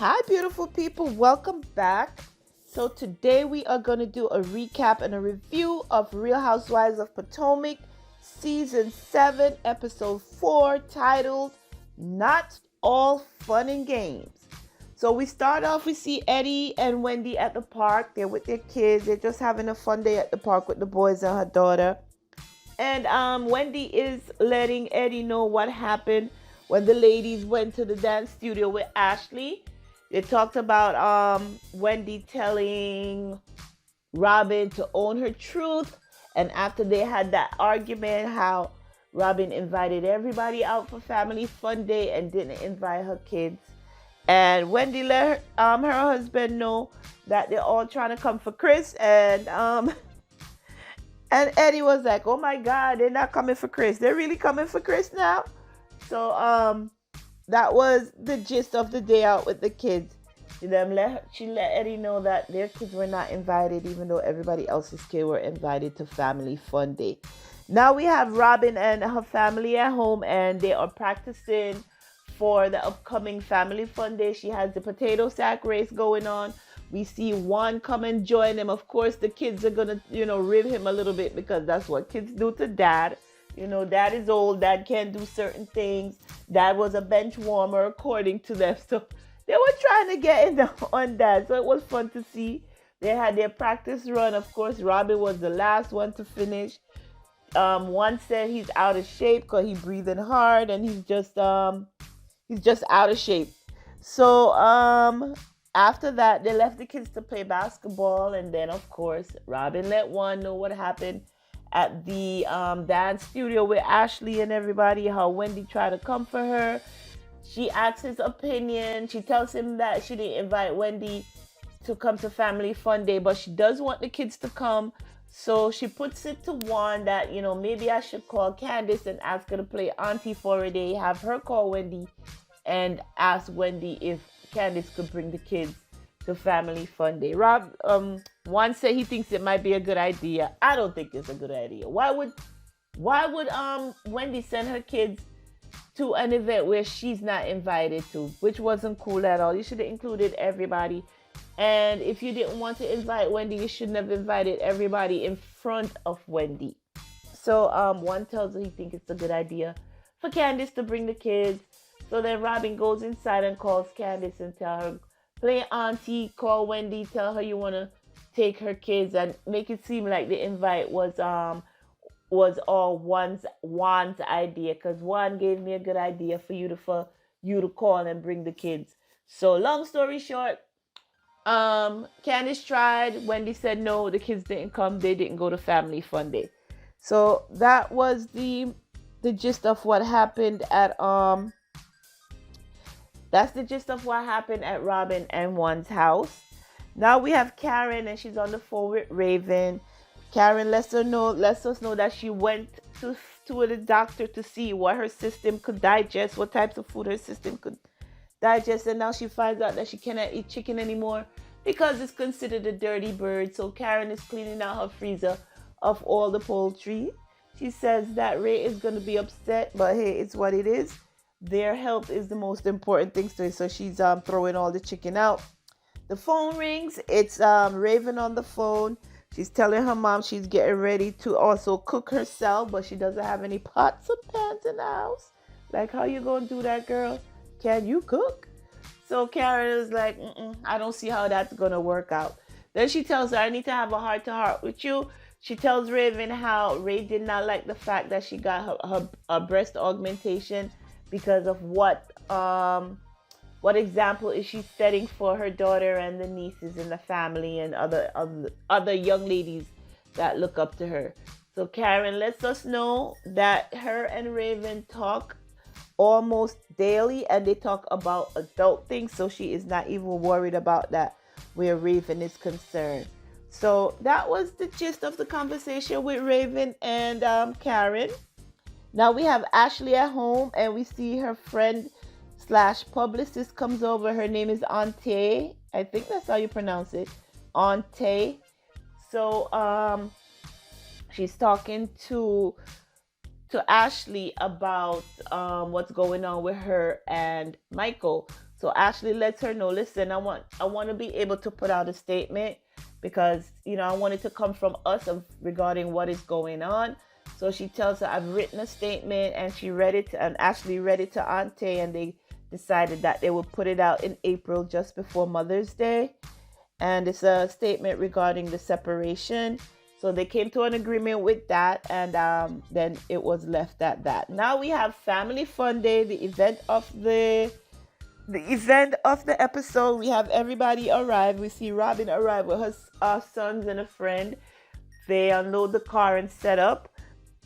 Hi, beautiful people. Welcome back. So, today we are going to do a recap and a review of Real Housewives of Potomac, Season 7, Episode 4, titled Not All Fun and Games. So, we start off, we see Eddie and Wendy at the park. They're with their kids. They're just having a fun day at the park with the boys and her daughter. And Wendy is letting Eddie know what happened when the ladies went to the dance studio with Ashley. They talked about Wendy telling Robyn to own her truth. And after they had that argument, how Robyn invited everybody out for family fun day and didn't invite her kids. And Wendy let her husband know that they're all trying to come for Chris. And Eddie was like, oh my God, they're not coming for Chris. They're really coming for Chris now. So that was the gist of the day out with the kids. She let Eddie know that their kids were not invited, even though everybody else's kids were invited to family fun day. Now we have Robyn and her family at home, and they are practicing for the upcoming family fun day. She has the potato sack race going on. We see Juan come and join them. Of course, the kids are going to, rib him a little bit because that's what kids do to dad. Dad is old. Dad can't do certain things. Dad was a bench warmer, according to them. So they were trying to get in on Dad. So it was fun to see. They had their practice run. Of course, Robyn was the last one to finish. One said he's out of shape because he's breathing hard and he's just out of shape. So after that, they left the kids to play basketball. And then, of course, Robyn let Juan know what happened at the dance studio with Ashley and everybody, how Wendy tried to come for her. She asks his opinion. She tells him that she didn't invite Wendy to come to family fun day, but she does want the kids to come. So she puts it to Juan that, maybe I should call Candiace and ask her to play auntie for a day, have her call Wendy and ask Wendy if Candiace could bring the kids to family fun day. Juan said he thinks it might be a good idea. I don't think it's a good idea. Why would Wendy send her kids to an event where she's not invited to, which wasn't cool at all? You should have included everybody. And if you didn't want to invite Wendy, you shouldn't have invited everybody in front of Wendy. So Juan tells her he thinks it's a good idea for Candiace to bring the kids. So then Robyn goes inside and calls Candiace and tell her, play auntie, call Wendy, tell her you want to take her kids, and make it seem like the invite was all Juan's idea, because Juan gave me a good idea for you to call and bring the kids. So long story short, Candiace tried. Wendy said no, the kids didn't come. They didn't go to family fun day. So that was the gist of what happened at That's the gist of what happened at Robyn and Juan's house. Now we have Karen, and she's on the phone with Raven. Karen lets us know that she went to the doctor to see what her system could digest, what types of food her system could digest, and now she finds out that she cannot eat chicken anymore because it's considered a dirty bird. So Karen is cleaning out her freezer of all the poultry. She says that Ray is going to be upset, but hey, it's what it is. Their health is the most important thing to her, so she's throwing all the chicken out. The phone rings. It's Raven on the phone. She's telling her mom she's getting ready to also cook herself, but she doesn't have any pots or pans in the house. Like, how you gonna do that, girl? Can you cook? So Karen is like, I don't see how that's gonna work out. Then she tells her, I need to have a heart-to-heart with you. She tells Raven how Ray did not like the fact that she got her breast augmentation because of what example is she setting for her daughter and the nieces in the family and other young ladies that look up to her. So Karen lets us know that her and Raven talk almost daily, and they talk about adult things, so she is not even worried about that where Raven is concerned. So that was the gist of the conversation with Raven and Karen. Now we have Ashley at home, and we see her friend / publicist comes over. Her name is Auntie. I think that's how you pronounce it. Auntie. So she's talking to Ashley about what's going on with her and Michael. So Ashley lets her know, listen, I want to be able to put out a statement because, I want it to come from us regarding what is going on. So she tells her, I've written a statement, and Ashley read it to Auntie, and they decided that they would put it out in April just before Mother's Day. And it's a statement regarding the separation. So they came to an agreement with that, and then it was left at that. Now we have Family Fun Day, the event of the episode. We have everybody arrive. We see Robyn arrive with her sons and a friend. They unload the car and set up.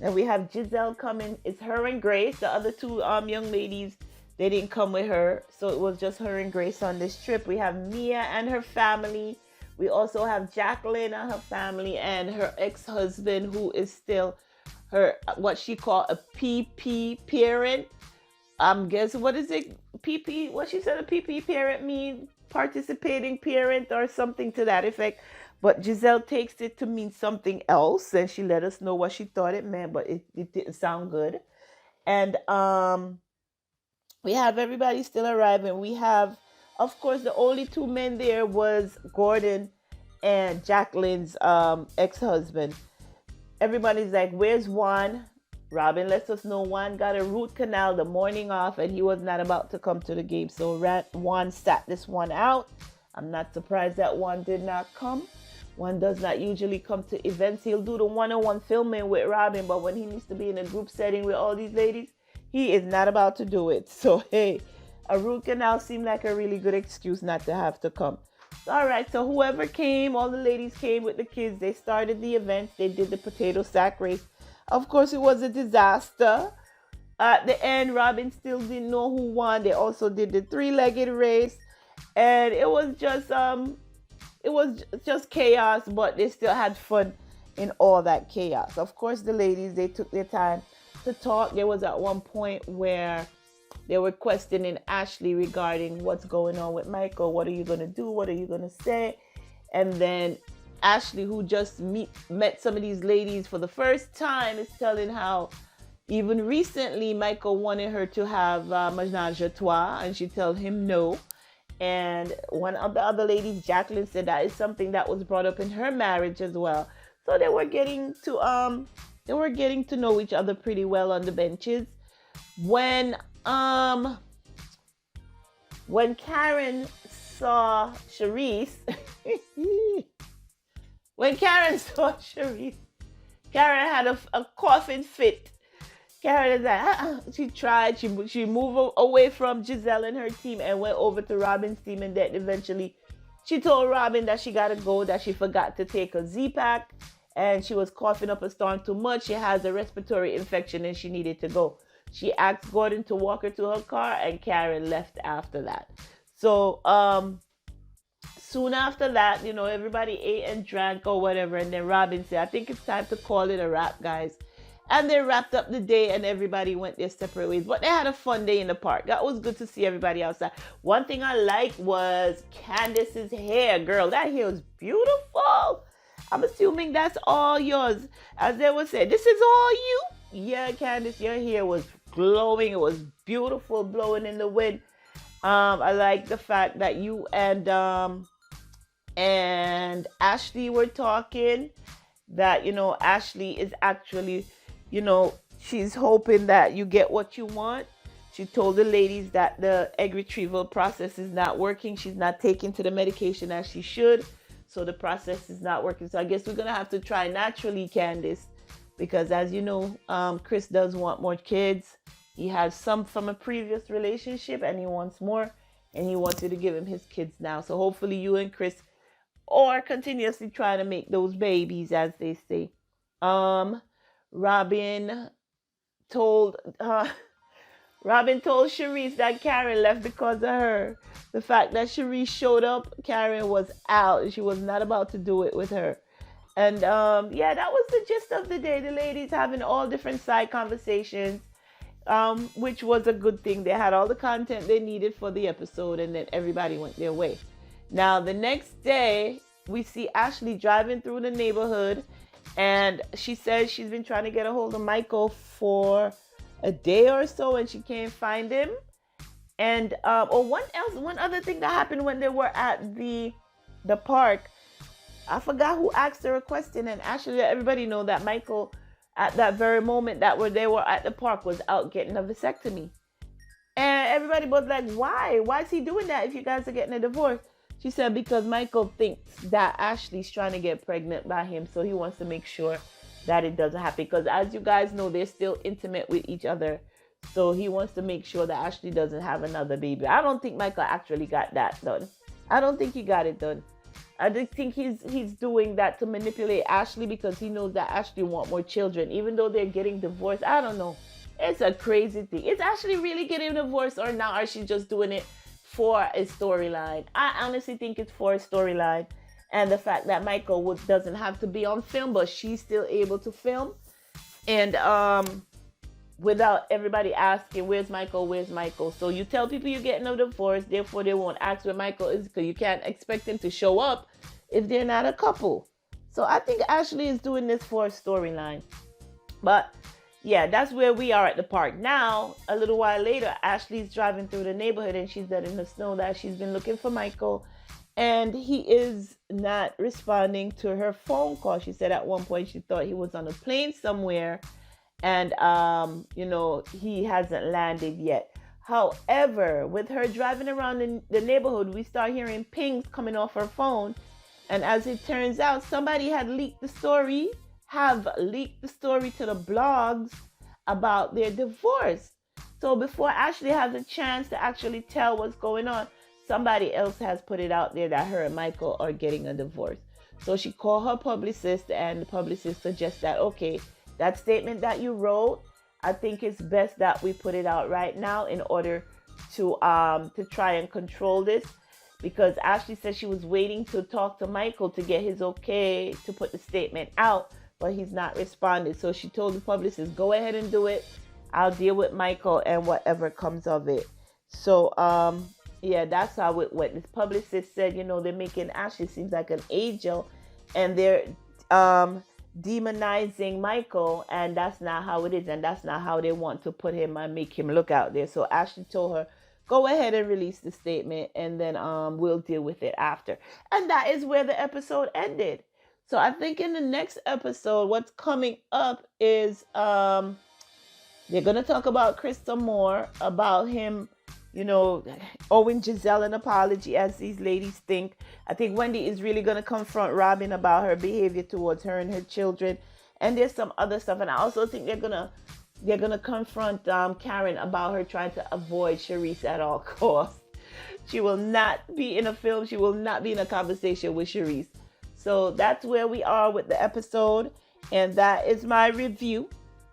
And we have Gizelle coming. It's her and Grace. The other two young ladies, they didn't come with her. So it was just her and Grace on this trip. We have Mia and her family. We also have Jacqueline and her family and her ex-husband, who is still her, what she called a PP parent. Guess what is it? PP, what she said a PP parent mean? Participating parent or something to that effect. But Gizelle takes it to mean something else, and she let us know what she thought it meant, but it didn't sound good. And we have everybody still arriving. We have, of course, the only two men there was Gordon and Jacqueline's ex-husband. Everybody's like, where's Juan? Robyn lets us know Juan got a root canal the morning off, and he was not about to come to the game. So Juan sat this one out. I'm not surprised that Juan did not come. Juan does not usually come to events. He'll do the one-on-one filming with Robyn, but when he needs to be in a group setting with all these ladies, he is not about to do it. So, hey, a root canal seemed like a really good excuse not to have to come. All right, so whoever came, all the ladies came with the kids. They started the event. They did the potato sack race. Of course, it was a disaster. At the end, Robyn still didn't know who won. They also did the three-legged race. And it was just chaos, but they still had fun in all that chaos. Of course, the ladies, they took their time to talk. There was at one point where they were questioning Ashley regarding what's going on with Michael. What are you going to do? What are you going to say? And then Ashley, who just met some of these ladies for the first time, is telling how even recently Michael wanted her to have ménage à trois, and she told him no. And one of the other ladies, Jacqueline, said that is something that was brought up in her marriage as well. So they were getting to know each other pretty well on the benches. When Karen saw Charisse, Karen had a coughing fit. Karen is like, she tried. She moved away from Gizelle and her team and went over to Robyn's team, and then eventually she told Robyn that she gotta go, that she forgot to take a Z-Pack, and she was coughing up a storm too much. She has a respiratory infection and she needed to go. She asked Gordon to walk her to her car, and Karen left after that. So soon after that, everybody ate and drank or whatever, and then Robyn said, I think it's time to call it a wrap, guys. And they wrapped up the day, and everybody went their separate ways. But they had a fun day in the park. That was good to see everybody outside. One thing I liked was Candiace's hair. Girl, that hair was beautiful. I'm assuming that's all yours. As they would say, this is all you? Yeah, Candiace, your hair was glowing. It was beautiful, blowing in the wind. I like the fact that you and Ashley were talking. That, Ashley is actually... she's hoping that you get what you want. She told the ladies that the egg retrieval process is not working. She's not taking to the medication as she should. So the process is not working. So I guess we're going to have to try naturally, Candiace. Because as you know, Chris does want more kids. He has some from a previous relationship and he wants more. And he wants you to give him his kids now. So hopefully you and Chris are continuously trying to make those babies, as they say. Robyn told Charisse that Karen left because of her. The fact that Charisse showed up, Karen was out. She was not about to do it with her. And that was the gist of the day. The ladies having all different side conversations, which was a good thing. They had all the content they needed for the episode, and then everybody went their way. Now, the next day, we see Ashley driving through the neighborhood. And she says she's been trying to get a hold of Michael for a day or so, and she can't find him. And one other thing that happened when they were at the park. I forgot who asked her a question, and actually let everybody know that Michael, at that very moment they were at the park, was out getting a vasectomy. And everybody was like, why? Why is he doing that if you guys are getting a divorce? She said because Michael thinks that Ashley's trying to get pregnant by him, so he wants to make sure that it doesn't happen. Because as you guys know, they're still intimate with each other. So he wants to make sure that Ashley doesn't have another baby. I don't think Michael actually got that done. I don't think he got it done. I just think he's doing that to manipulate Ashley because he knows that Ashley wants more children, even though they're getting divorced. I don't know. It's a crazy thing. Is Ashley really getting divorced, or now are she just doing it for a storyline? I honestly think it's for a storyline. And the fact that Michael doesn't have to be on film, but she's still able to film. And without everybody asking, where's Michael? Where's Michael? So you tell people you're getting a divorce, therefore they won't ask where Michael is, because you can't expect him to show up if they're not a couple. So I think Ashley is doing this for a storyline. But yeah, that's where we are at the park. Now, a little while later, Ashley's driving through the neighborhood and she's letting us know that she's been looking for Michael and he is not responding to her phone call. She said at one point she thought he was on a plane somewhere and, he hasn't landed yet. However, with her driving around in the neighborhood, we start hearing pings coming off her phone. And as it turns out, somebody had leaked the story to the blogs about their divorce. So before Ashley has a chance to actually tell what's going on, somebody else has put it out there that her and Michael are getting a divorce. So she called her publicist, and the publicist suggests that, okay, that statement that you wrote, I think it's best that we put it out right now in order to try and control this. Because Ashley said she was waiting to talk to Michael to get his okay to put the statement out, but he's not responded. So she told the publicist, go ahead and do it. I'll deal with Michael and whatever comes of it. So, that's how it went. This publicist said, they're making Ashley seems like an angel and they're demonizing Michael, and that's not how it is. And that's not how they want to put him and make him look out there. So Ashley told her, go ahead and release the statement and then we'll deal with it after. And that is where the episode ended. So I think in the next episode, what's coming up is they're going to talk about Chris some more, about him, owing Gizelle an apology, as these ladies think. I think Wendy is really going to confront Robyn about her behavior towards her and her children. And there's some other stuff. And I also think they're going to confront Karen about her trying to avoid Charisse at all costs. She will not be in a film. She will not be in a conversation with Charisse. So that's where we are with the episode. And that is my review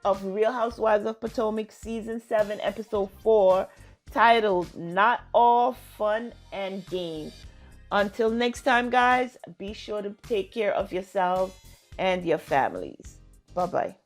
of Real Housewives of Potomac Season 7, Episode 4, titled Not All Fun and Games. Until next time, guys, be sure to take care of yourselves and your families. Bye-bye.